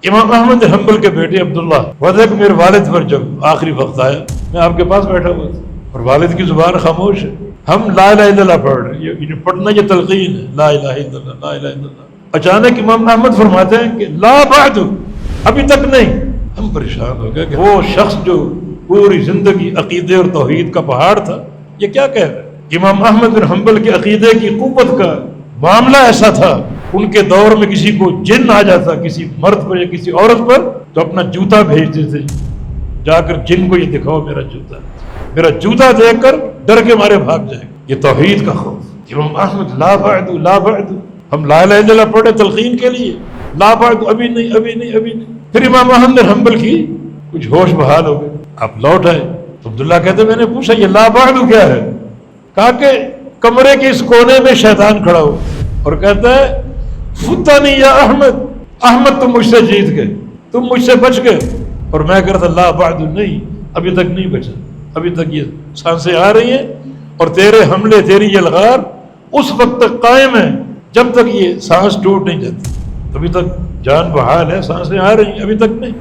امام احمد بن حنبل کے بیٹے عبداللہ وضع کہ میرے والد پر جب آخری وقت آیا میں آپ کے پاس بیٹھا ہوا تھا اور والد کی زبان خاموش ہے، ہم لا الہ الا اللہ پڑھ رہے ہیں، یہ پڑھنا یہ تلقین ہے، لا الہ الا اللہ لا الہ الا اللہ۔ اچانک امام احمد فرماتے ہیں کہ لا بعد، ابھی تک نہیں۔ ہم پریشان ہو گئے کہ وہ شخص جو پوری زندگی عقیدے اور توحید کا پہاڑ تھا یہ کیا کہہ رہا ہے؟ امام احمد بن حنبل کے عقیدے کی قوت کا معاملہ ایسا تھا، ان کے دور میں کسی کو جن آ جاتا کسی مرد پر یا کسی عورت پر تو اپنا جوتا بھیج دیتے، جا کر جن کو یہ دکھاؤ میرا جوتا، میرا جوتا دیکھ کر ڈر کے مارے بھاگ جائے گا۔ یہ توحید کا خوف۔ امام احمد لا بعد لا بعد، ہم لا الہ الا اللہ پڑھے تلقین کے لیے، لا بعد ابھی نہیں ابھی نہیں ابھی نہیں۔ پھر امام احمد بن حنبل کی کچھ ہوش بحال ہو گئے، آپ لوٹ آئے تو عبداللہ کہتے میں نے پوچھا یہ لا بعد کیا ہے؟ کہا کہ کمرے کے اس کونے میں شیطان کھڑا ہو اور کہتا ہے فتنی یا احمد، احمد تم مجھ سے جیت گئے، تم مجھ سے بچ گئے۔ اور میں کہتا لا بعد نہیں، ابھی تک نہیں بچا، ابھی تک یہ سانسیں آ رہی ہیں اور تیرے حملے تیری یلغار اس وقت تک قائم ہے جب تک یہ سانس ٹوٹ نہیں جاتی، ابھی تک جان بحال ہے، سانسیں آ رہی ہیں، ابھی تک نہیں۔